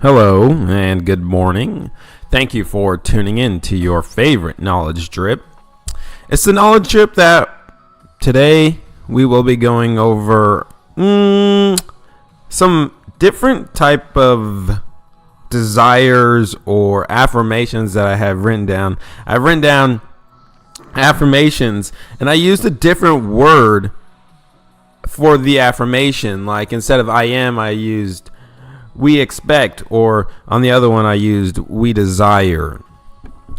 Hello and good morning. Thank you for tuning in to your favorite knowledge drip. It's the knowledge drip that today we will be going over some different type of desires or affirmations that I have written down. I've written down affirmations and I used a different word for the affirmation. Like instead of I am, I used we expect, or on the other one I used we desire.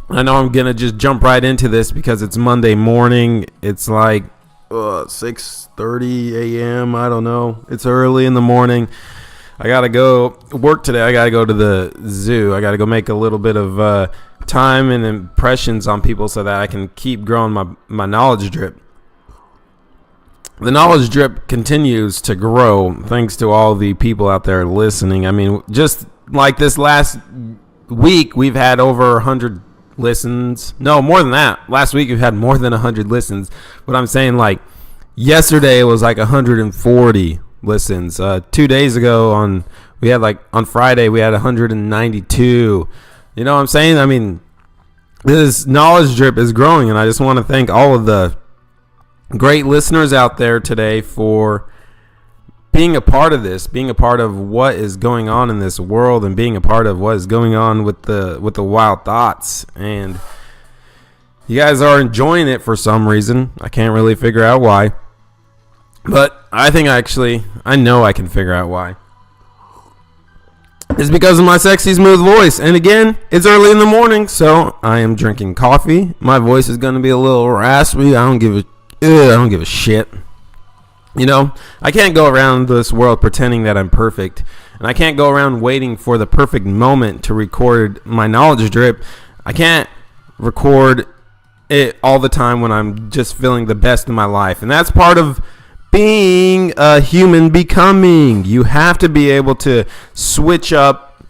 I know I'm gonna just jump right into this because it's Monday morning. It's like 6:30 a.m. I don't know. It's early in the morning. I gotta go work today. I gotta go to the zoo. I gotta go make a little bit of time and impressions on people so that I can keep growing my knowledge drip. The knowledge drip continues to grow thanks to all the people out there listening. I mean, just like this last week, we've had over 100 listens. No, more than that. Last week, we've had more than 100 listens. But I'm saying, like, yesterday it was like 140 listens. 2 days ago, on Friday, we had 192. You know what I'm saying? I mean, this knowledge drip is growing, and I just want to thank all of the great listeners out there today for being a part of this, being a part of what is going on in this world, and being a part of what is going on with the wild thoughts. And you guys are enjoying it for some reason. I can't really figure out why, but I know I can figure out why. It's because of my sexy smooth voice. And again, it's early in the morning, so I am drinking coffee. My voice is going to be a little raspy. I don't give a shit. You know, I can't go around this world pretending that I'm perfect. And I can't go around waiting for the perfect moment to record my knowledge drip. I can't record it all the time when I'm just feeling the best in my life. And that's part of being a human becoming. You have to be able to switch up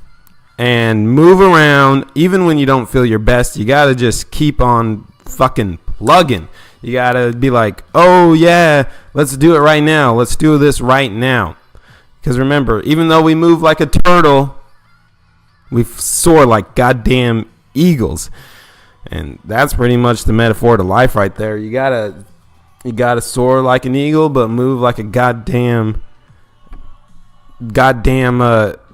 and move around. Even when you don't feel your best, you got to just keep on fucking plugging. You gotta be like, oh yeah, let's do it right now. Let's do this right now. Because remember, even though we move like a turtle, we soar like goddamn eagles. And that's pretty much the metaphor to life right there. You gotta soar like an eagle, but move like a goddamn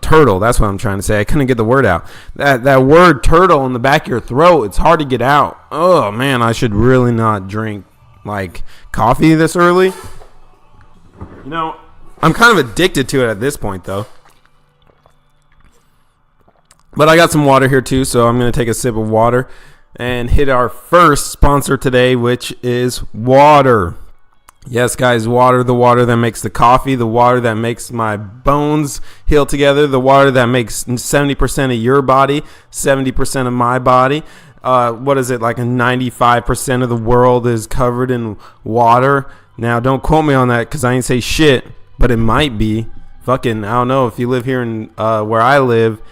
turtle. That's what I'm trying to say. I couldn't get the word out. That word turtle in the back of your throat, it's hard to get out. Oh man, I should really not drink like coffee this early. You know, I'm kind of addicted to it at this point though. But I got some water here too, so I'm going to take a sip of water and hit our first sponsor today, which is water. Yes, guys, water, the water that makes the coffee, the water that makes my bones heal together, the water that makes 70% of your body, 70% of my body. What is it, like a 95% of the world is covered in water? Now, don't quote me on that because I ain't say shit, but it might be. Fucking, I don't know, if you live here in where I live,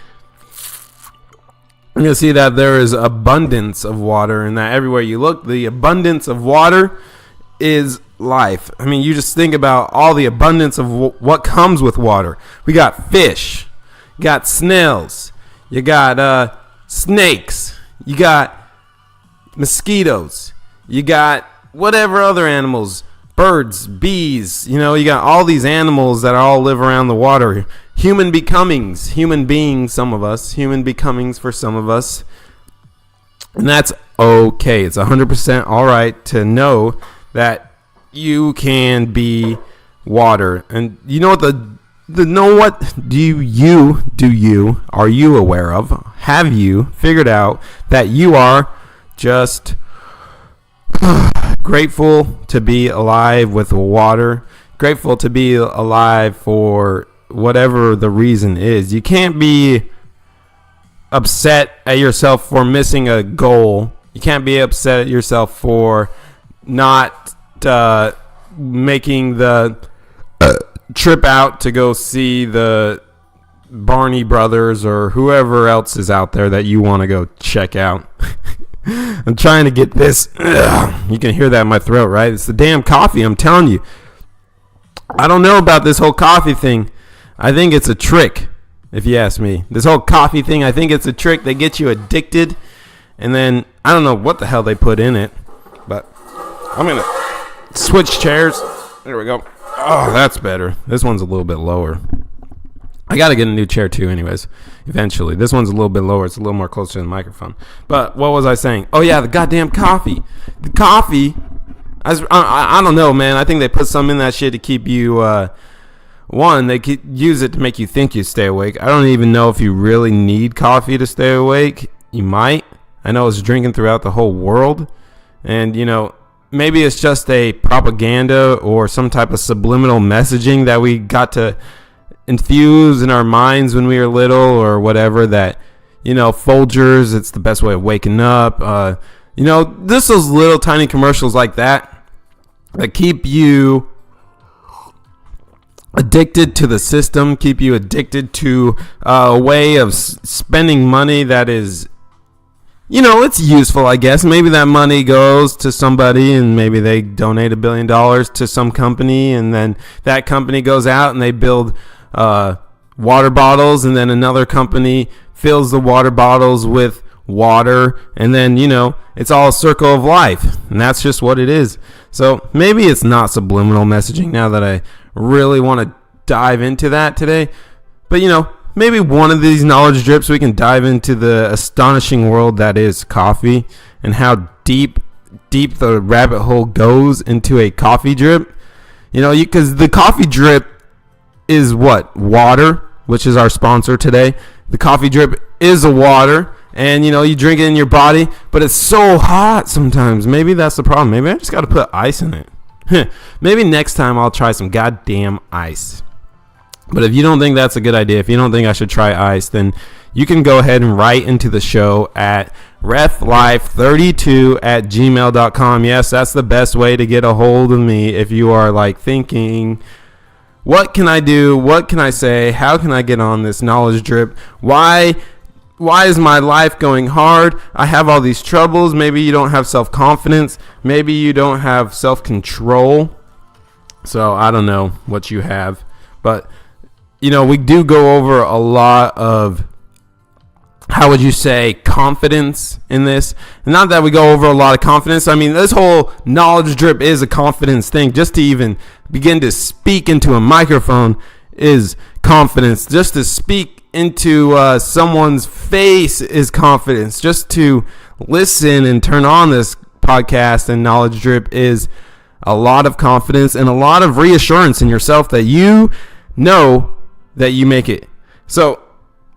you're going to see that there is abundance of water, and that everywhere you look, the abundance of water is life. I mean, you just think about all the abundance of what comes with water. We got fish, you got snails, you got snakes, you got mosquitoes, you got whatever other animals, birds, bees, you know, you got all these animals that all live around the water. Human becomings, human beings, some of us, human becomings for some of us. And that's okay. It's 100% all right to know that you can be water. And you know what are you aware of? Have you figured out that you are just grateful to be alive with water, grateful to be alive for whatever the reason is? You can't be upset at yourself for missing a goal. You can't be upset at yourself for not making the trip out to go see the Barney Brothers or whoever else is out there that you want to go check out. I'm trying to get this. You can hear that in my throat, right? It's the damn coffee, I'm telling you. I don't know about this whole coffee thing. I think it's a trick. if you ask me. This whole coffee thing, I think it's a trick. They get you addicted, and then I don't know what the hell they put in it, but I'm going to switch chairs. There we go. Oh, that's better. This one's a little bit lower. I got to get a new chair too anyways, eventually. This one's a little bit lower. It's a little more closer to the microphone. But what was I saying? Oh, yeah, the goddamn coffee. The coffee, I don't know, man. I think they put some in that shit to keep you, they use it to make you think you stay awake. I don't even know if you really need coffee to stay awake. You might. I know it's drinking throughout the whole world. And, maybe it's just a propaganda or some type of subliminal messaging that we got to infuse in our minds when we were little or whatever, that Folgers, it's the best way of waking up. Just those little tiny commercials like that keep you addicted to the system, keep you addicted to a way of spending money that is, it's useful, I guess. Maybe that money goes to somebody and maybe they donate $1 billion to some company, and then that company goes out and they build water bottles, and then another company fills the water bottles with water, and then it's all a circle of life, and that's just what it is. So maybe it's not subliminal messaging, now that I really want to dive into that today. But maybe one of these knowledge drips we can dive into the astonishing world that is coffee, and how deep the rabbit hole goes into a coffee drip. Because the coffee drip is what? Water, which is our sponsor today. The coffee drip is a water, and you drink it in your body, but it's so hot sometimes. Maybe that's the problem. Maybe I just got to put ice in it. Maybe next time I'll try some goddamn ice. But if you don't think that's a good idea, if you don't think I should try ice, then you can go ahead and write into the show at reflife32@gmail.com. Yes, that's the best way to get a hold of me if you are thinking, what can I do? What can I say? How can I get on this knowledge drip? Why is my life going hard? I have all these troubles. Maybe you don't have self-confidence. Maybe you don't have self-control. So I don't know what you have. But, we do go over a lot of, how would you say, confidence in this. Not that we go over a lot of confidence. I mean, this whole knowledge drip is a confidence thing. Just to even begin to speak into a microphone is confidence. Just to speak into someone's face is confidence. Just to listen and turn on this podcast and knowledge drip is a lot of confidence and a lot of reassurance in yourself that you know that you make it. So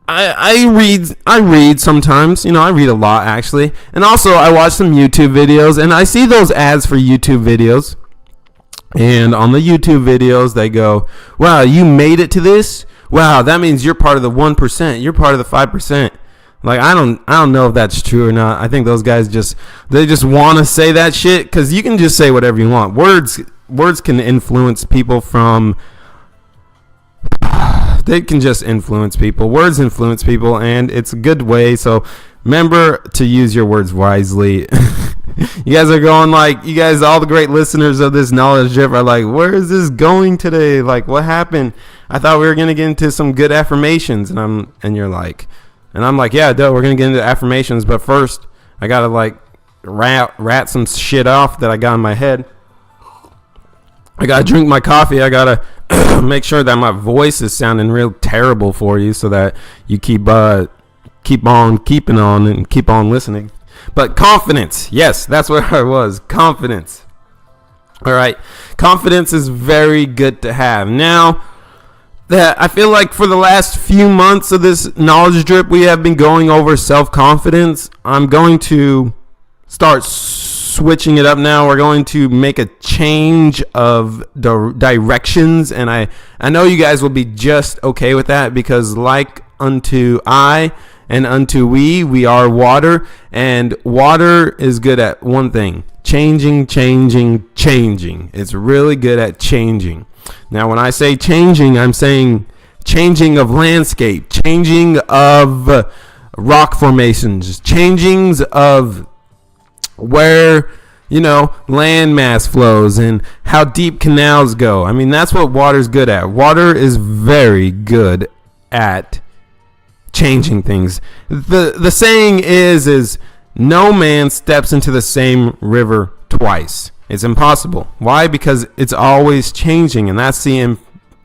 I read sometimes, I read a lot actually. And also I watch some YouTube videos, and I see those ads for YouTube videos. And on the YouTube videos, they go, wow, you made it to this? Wow, that means you're part of the 1%. You're part of the 5%. I don't know if that's true or not. I think those guys just want to say that shit, because you can just say whatever you want. Words can influence people from... They can just influence people. Words influence people, and it's a good way. So remember to use your words wisely. You guys are going all the great listeners of this knowledge drip are like, where is this going today? What happened? I thought we were going to get into some good affirmations. And I'm like, yeah, duh, we're going to get into affirmations. But first, I got to rat some shit off that I got in my head. I got to drink my coffee. I got to make sure that my voice is sounding real terrible for you, so that you keep on keeping on and keep on listening. But confidence, yes, that's where I was. Confidence. All right, confidence is very good to have. Now that I feel like for the last few months of this knowledge drip, we have been going over self-confidence. I'm going to start switching it up now. We're going to make a change of directions, and I know you guys will be just okay with that, because like unto I and unto we are water, and water is good at one thing: changing. It's really good at changing. Now when I say changing, I'm saying changing of landscape, changing of rock formations, changings of where land mass flows and how deep canals go. I mean, that's what water's good at. Water is very good at changing things. The saying is no man steps into the same river twice. It's impossible. Why? Because it's always changing, and that's the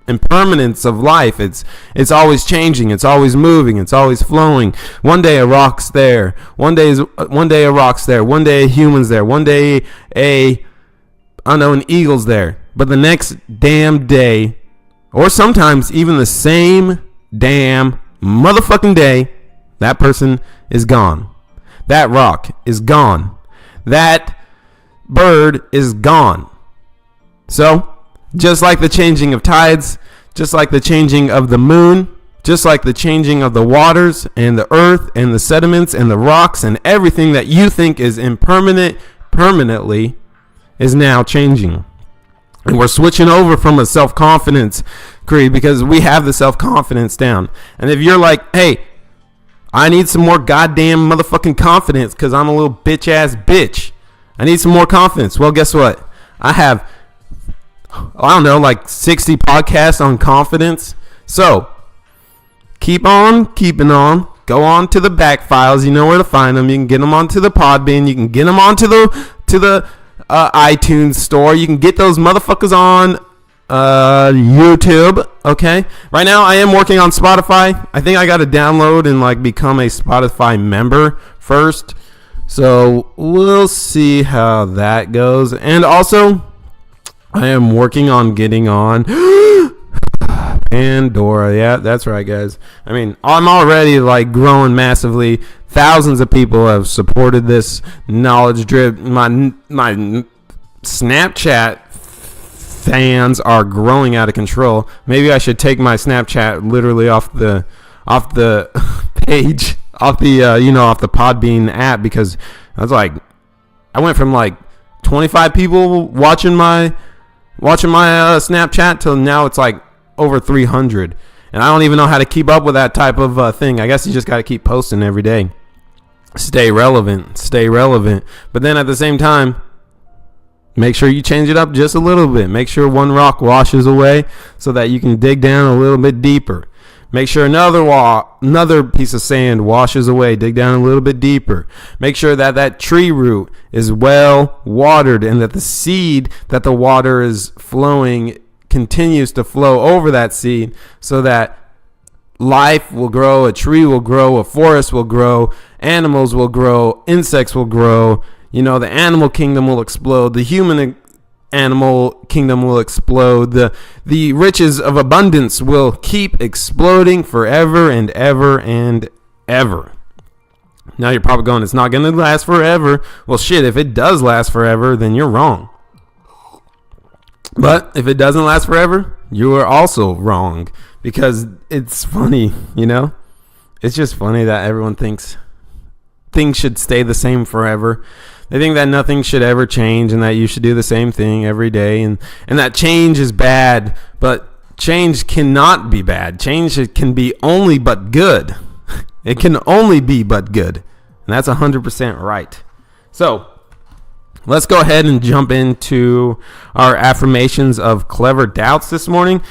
impermanence of life. It's always changing. It's always moving. It's always flowing. One day a rock's there. One day a rock's there. One day a human's there. One day an eagle's there. But the next damn day, or sometimes even the same damn motherfucking day, that person is gone. That rock is gone. That bird is gone. So, just like the changing of tides, just like the changing of the moon, just like the changing of the waters and the earth and the sediments and the rocks and everything that you think is impermanent permanently is now changing. And we're switching over from a self-confidence creed because we have the self-confidence down. And if you're like, hey, I need some more goddamn motherfucking confidence because I'm a little bitch-ass bitch. I need some more confidence. Well, guess what? I have, I don't know, like 60 podcasts on confidence. So, keep on keeping on. Go on to the back files. You know where to find them. You can get them onto the Podbean. You can get them onto the iTunes store. You can get those motherfuckers on YouTube. Okay. Right now, I am working on Spotify. I think I got to download and like become a Spotify member first. So we'll see how that goes. And also, I am working on getting on Pandora. Yeah, that's right, guys. I mean, I'm already like growing massively. Thousands of people have supported this knowledge drip. My Snapchat fans are growing out of control. Maybe I should take my Snapchat literally off the page. Off the off the Podbean app, because I was like, I went from like 25 people watching my Snapchat till now it's like over 300, and I don't even know how to keep up with that type of thing. I guess you just got to keep posting every day, stay relevant. But then at the same time, make sure you change it up just a little bit. Make sure one rock washes away so that you can dig down a little bit deeper. Make sure another piece of sand washes away. Dig down a little bit deeper. Make sure that tree root is well watered and that the seed that the water is flowing continues to flow over that seed so that life will grow, a tree will grow, a forest will grow, animals will grow, insects will grow. The animal kingdom will explode. The human animal kingdom will explode. The riches of abundance will keep exploding forever and ever and ever. Now you're probably going, it's not going to last forever. Well, shit, if it does last forever, then you're wrong. But if it doesn't last forever, you are also wrong, because it's funny, it's just funny that everyone thinks things should stay the same forever. They think that nothing should ever change and that you should do the same thing every day, and that change is bad, but change cannot be bad. Change can be only but good. It can only be but good. And that's 100% right. So let's go ahead and jump into our affirmations of clever doubts this morning.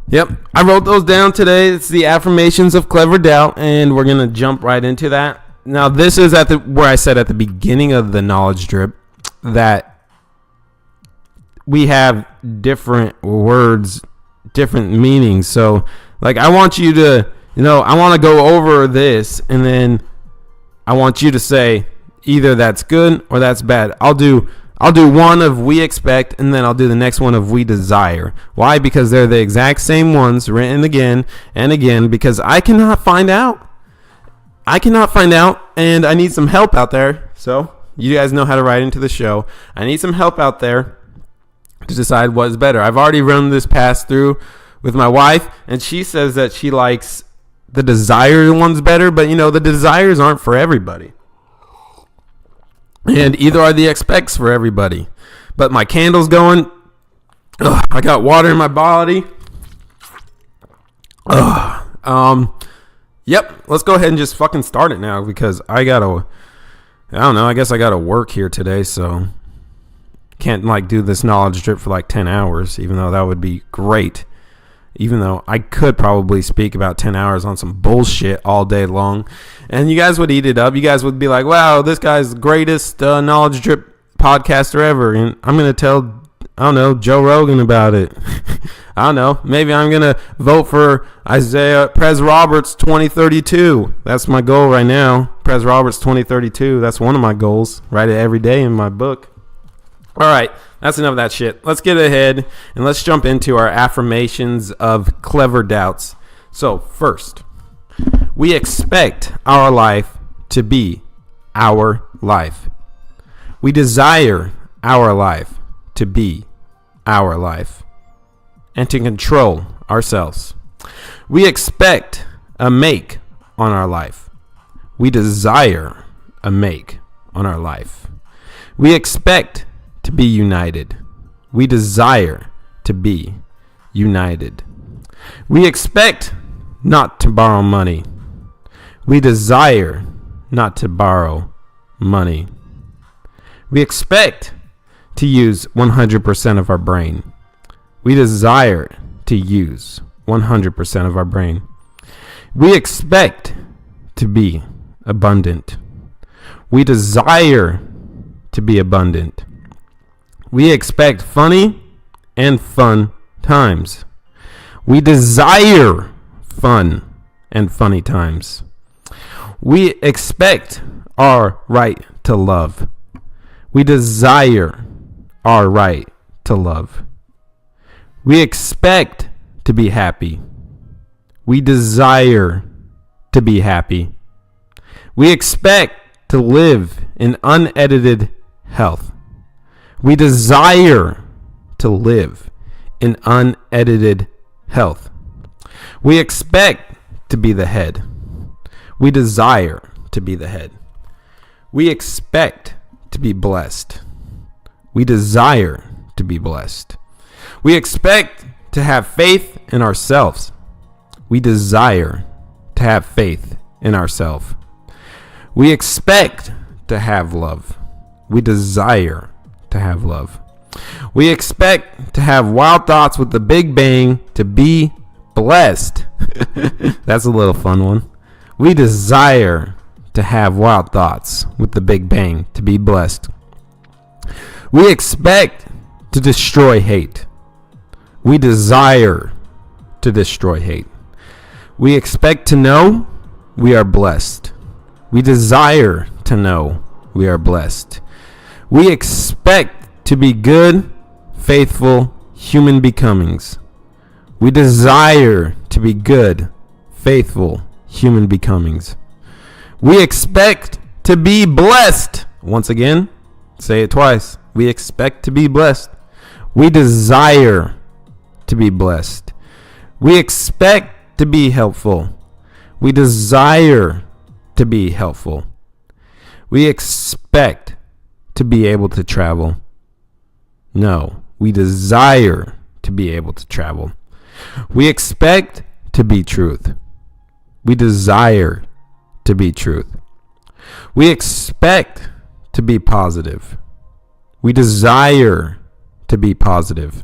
Yep, I wrote those down today. It's the affirmations of clever doubt, and we're going to jump right into that. Now, this is where I said at the beginning of the knowledge drip that we have different words, different meanings. So, like, I want you to, I want to go over this, and then I want you to say either that's good or that's bad. I'll do one of we expect, and then I'll do the next one of we desire. Why? Because they're the exact same ones written again and again, because I cannot find out, and I need some help out there. So you guys know how to write into the show. I need some help out there to decide what is better. I've already run this pass through with my wife, and she says that she likes the desired ones better, but the desires aren't for everybody. And either are the expects for everybody. But my candle's going. Ugh, I got water in my body. Yep, let's go ahead and just fucking start it now, because I guess I gotta work here today, so can't do this knowledge drip for 10 hours, even though that would be great. even though I could probably speak about 10 hours on some bullshit all day long, and you guys would eat it up. You guys would be like, wow, this guy's the greatest knowledge drip podcaster ever, and I'm going to tell, I don't know, Joe Rogan about it. I don't know. Maybe I'm going to vote for Isaiah Prez Roberts 2032. That's my goal right now. Prez Roberts 2032. That's one of my goals. Write it every day in my book. All right. That's enough of that shit. Let's get ahead and let's jump into our affirmations of clever doubts. So first, we expect our life to be our life. We desire our life to be our life and to control ourselves. We expect a make on our life. We desire a make on our life. We expect to be united. We desire to be united. We expect not to borrow money. We desire not to borrow money. We expect to use 100% of our brain. We desire to use 100% of our brain. We expect to be abundant. We desire to be abundant. We expect funny and fun times. We desire fun and funny times. We expect our right to love. We desire our right to love. We expect to be happy. We desire to be happy. We expect to live in unedited health. We desire to live in unedited health. We expect to be the head. We desire to be the head. We expect to be blessed. We desire to be blessed. We expect to have faith in ourselves. We desire to have faith in ourselves. We expect to have love. We desire to have love. We expect to have wild thoughts with the Big Bang to be blessed. That's a little fun one. We desire to have wild thoughts with the Big Bang to be blessed. We expect to destroy hate. We desire to destroy hate. We expect to know we are blessed. We desire to know we are blessed. We expect to be good, faithful human becomings. We desire to be good, faithful human becomings. We expect to be blessed. Once again, say it twice. We expect to be blessed. We desire to be blessed. We expect to be helpful. We desire to be helpful. We expect to be able to travel. No, we desire to be able to travel. We expect to be truth. We desire to be truth. We expect to be positive. We desire to be positive.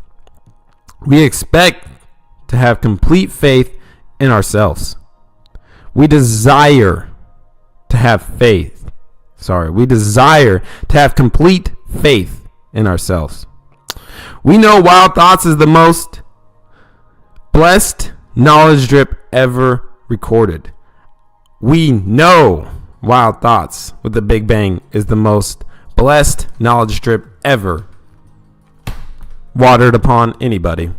We expect to have complete faith in ourselves. We desire to have faith. We desire to have complete faith in ourselves. We know Wild Thoughts is the most blessed knowledge drip ever recorded. We know Wild Thoughts with the Big Bang is the most blessed knowledge drip ever watered upon anybody.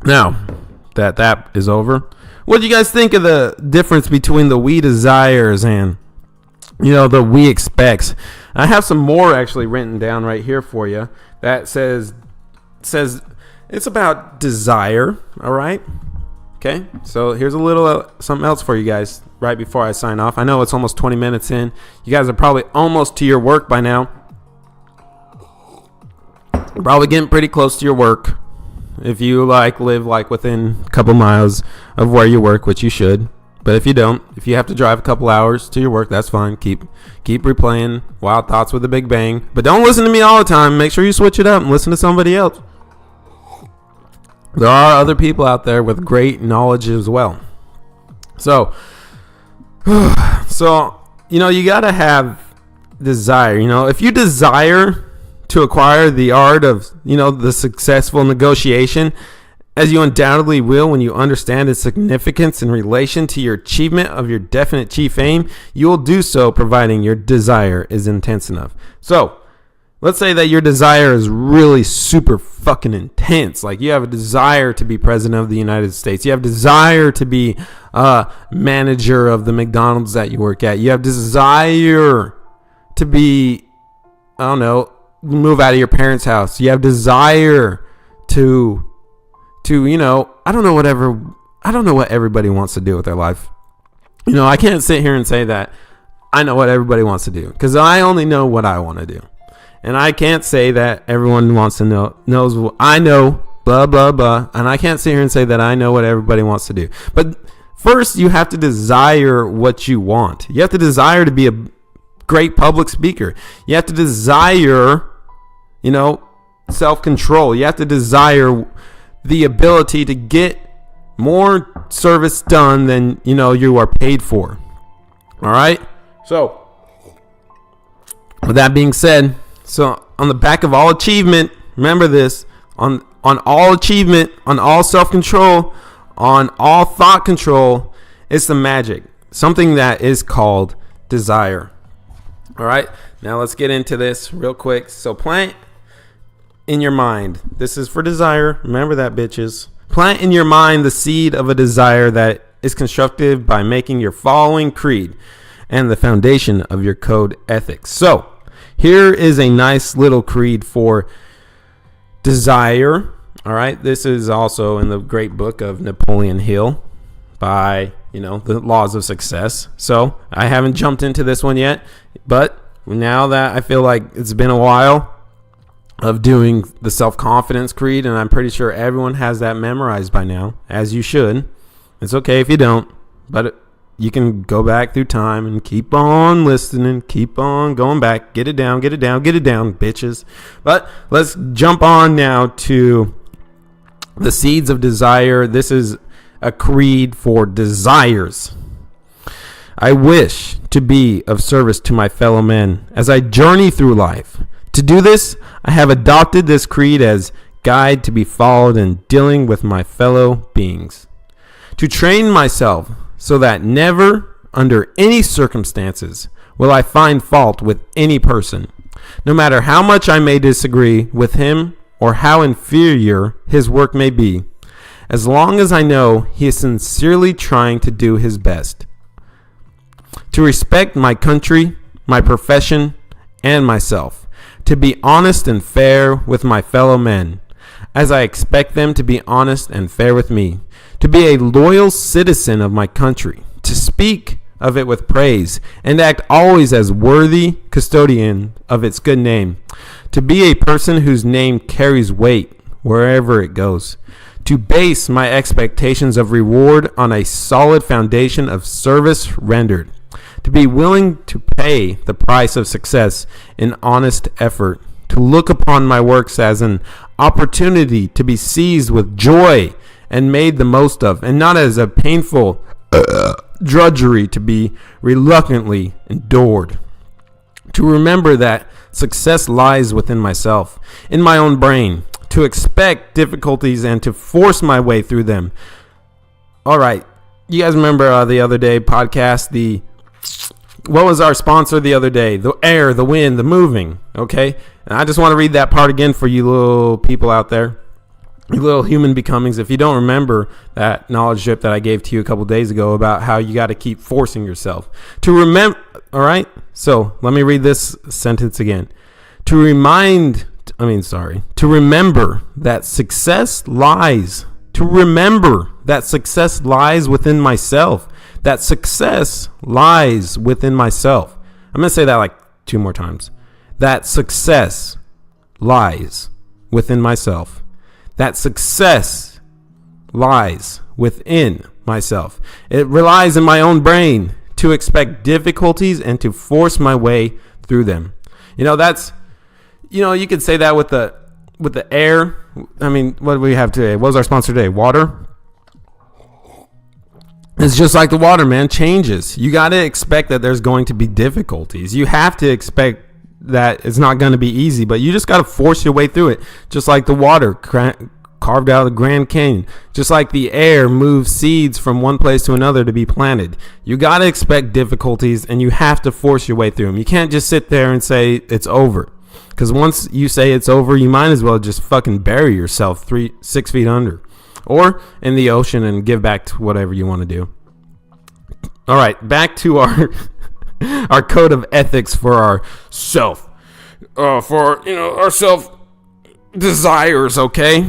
Now that is over, what do you guys think of the difference between the we desires and the we expects? I have some more actually written down right here for you that says it's about desire. All right. Okay. So here's a little something else for you guys right before I sign off. I know it's almost 20 minutes in. You guys are probably almost to your work by now. Probably getting pretty close to your work. If you live within a couple miles of where you work, which you should. But if you don't, if you have to drive a couple hours to your work, that's fine. Keep replaying Wild Thoughts with the Big Bang. But don't listen to me all the time. Make sure you switch it up and listen to somebody else. there are other people out there with great knowledge as well. So you got to have desire. If you desire to acquire the art of, the successful negotiation, as you undoubtedly will when you understand its significance in relation to your achievement of your definite chief aim, you will do so providing your desire is intense enough. So, let's say that your desire is really super fucking intense. Like you have a desire to be president of the United States. You have desire to be a manager of the McDonald's that you work at. You have desire to be, move out of your parents' house. You have desire to I don't know what everybody wants to do with their life. I can't sit here and say that I know what everybody wants to do, because I only know what I want to do. And I can't say that everyone wants to knows what I know, blah, blah, blah. And I can't sit here and say that I know what everybody wants to do. But first, you have to desire what you want. You have to desire to be a great public speaker. You have to desire, self-control. You have to desire the ability to get more service done than you are paid for. All right. So with that being said, on the back of all achievement, remember this: on all achievement, on all self-control, on all thought control, it's the magic, something that is called desire. All right. Now let's get into this real quick. So plant in your mind. This is for desire. Remember that, bitches. Plant in your mind the seed of a desire that is constructed by making your following creed and the foundation of your code ethics. So here is a nice little creed for desire. All right. This is also in the great book of Napoleon Hill by, the Laws of Success. So I haven't jumped into this one yet, but now that I feel like it's been a while of doing the self-confidence creed, and I'm pretty sure everyone has that memorized by now, as you should. It's okay if you don't, but you can go back through time and keep on listening, keep on going back, get it down, bitches. But let's jump on now to the seeds of desire. This is a creed for desires. I wish to be of service to my fellow men as I journey through life. To do this, I have adopted this creed as guide to be followed in dealing with my fellow beings. To train myself so that never, under any circumstances, will I find fault with any person, no matter how much I may disagree with him or how inferior his work may be, as long as I know he is sincerely trying to do his best. To respect my country, my profession, and myself. To be honest and fair with my fellow men, as I expect them to be honest and fair with me. To be a loyal citizen of my country. To speak of it with praise and act always as worthy custodian of its good name. To be a person whose name carries weight wherever it goes. To base my expectations of reward on a solid foundation of service rendered. To be willing to pay the price of success in honest effort. To look upon my works as an opportunity to be seized with joy and made the most of, and not as a painful drudgery to be reluctantly endured. To remember that success lies within myself, in my own brain. To expect difficulties and to force my way through them. All right. You guys remember the other day podcast, what was our sponsor the other day? The air, the wind, the moving. Okay. And I just want to read that part again for you little people out there. You little human becomings. If you don't remember that knowledge drip that I gave to you a couple days ago about how you got to keep forcing yourself to remember. All right. So let me read this sentence again. To remember that success lies. To remember that success lies within myself. That success lies within myself. I'm going to say that like 2 more times. That success lies within myself. That success lies within myself. It relies in my own brain to expect difficulties and to force my way through them. You could say that with with the air. I mean, what do we have today? What was our sponsor today? Water. It's just like the water, man, changes. You got to expect that there's going to be difficulties. You have to expect that it's not going to be easy, but you just got to force your way through it. Just like the water carved out of the Grand Canyon. Just like the air moves seeds from one place to another to be planted. You got to expect difficulties, and you have to force your way through them. You can't just sit there and say it's over. Because once you say it's over, you might as well just fucking bury yourself 6 feet under. Or in the ocean and give back to whatever you want to do. All right, back to our our code of ethics for our self, our self desires. Okay,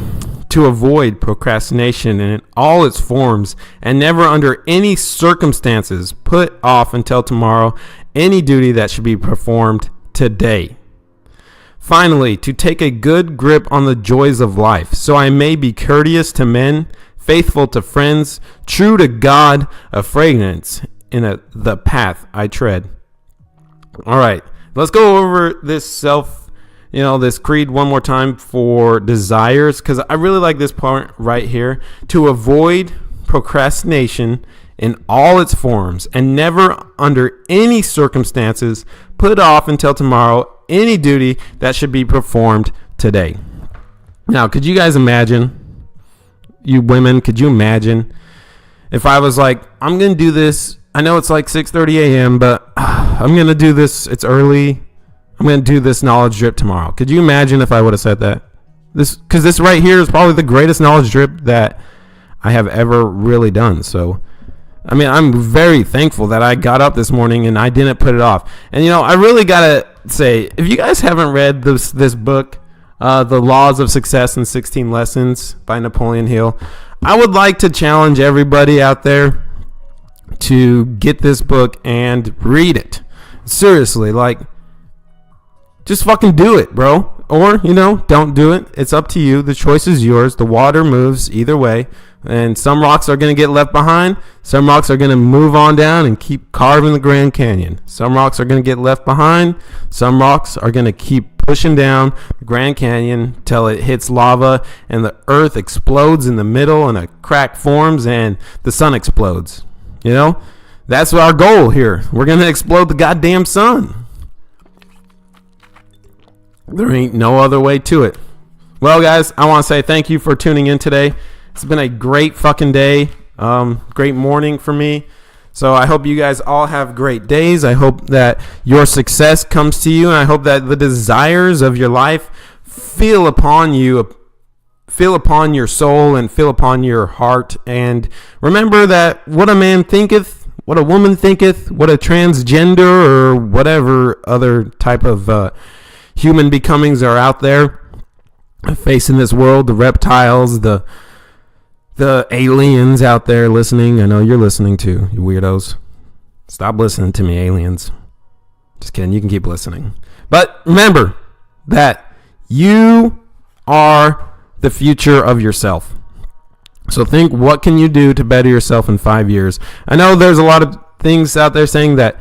to avoid procrastination in all its forms, and never under any circumstances put off until tomorrow any duty that should be performed today. Finally, to take a good grip on the joys of life, so I may be courteous to men, faithful to friends, true to God, a fragrance in the path I tread. All right, let's go over this this creed one more time for desires, because I really like this part right here. To avoid procrastination in all its forms, and never under any circumstances put off until tomorrow any duty that should be performed today. Now, could you guys imagine, you women, could you imagine if I was like, I'm going to do this. I know it's like 6:30 a.m., but I'm going to do this. It's early. I'm going to do this knowledge drip tomorrow. Could you imagine if I would have said that? Because this right here is probably the greatest knowledge drip that I have ever really done. So, I mean, I'm very thankful that I got up this morning and I didn't put it off. And, I really got to say, if you guys haven't read this book, The Laws of Success in 16 Lessons by Napoleon Hill, I would like to challenge everybody out there to get this book and read it. Seriously, just fucking do it, bro. Or, don't do it. It's up to you. The choice is yours. The water moves either way. And some rocks are going to get left behind. Some rocks are going to move on down and keep carving the Grand Canyon. Some rocks are going to get left behind. Some rocks are going to keep pushing down the Grand Canyon till it hits lava and the earth explodes in the middle and a crack forms and the sun explodes. That's our goal here. We're going to explode the goddamn sun. There ain't no other way to it. Well, guys, I want to say thank you for tuning in today. It's been a great fucking day. Great morning for me. So I hope you guys all have great days. I hope that your success comes to you. And I hope that the desires of your life feel upon you, feel upon your soul, and feel upon your heart. And remember that what a man thinketh, what a woman thinketh, what a transgender or whatever other type of human becomings are out there facing this world, the reptiles, the aliens out there listening. I know you're listening too, you weirdos. Stop listening to me, aliens. Just kidding. You can keep listening. But remember that you are the future of yourself. So think, what can you do to better yourself in 5 years? I know there's a lot of things out there saying that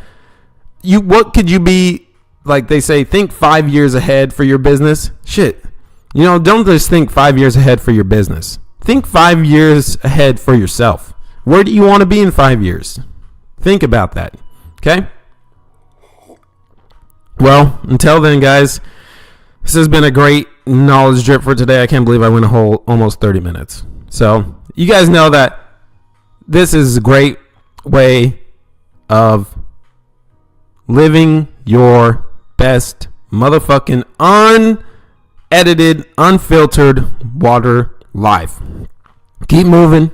what could you be, like they say, think 5 years ahead for your business. Shit. Don't just think 5 years ahead for your business. Think 5 years ahead for yourself. Where do you want to be in 5 years? Think about that. Okay? Well, until then, guys, this has been a great knowledge drip for today. I can't believe I went a whole almost 30 minutes. So, you guys know that this is a great way of living your best motherfucking unedited, unfiltered water life. Keep moving,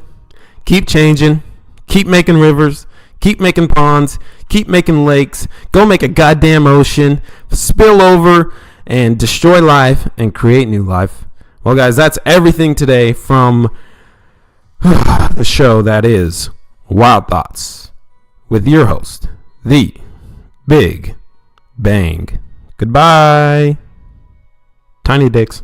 keep changing, keep making rivers, keep making ponds, keep making lakes, go make a goddamn ocean, spill over and destroy life and create new life. Well, guys, that's everything today from the show that is Wild Thoughts with your host, The Big Bang. Goodbye. Tiny dicks.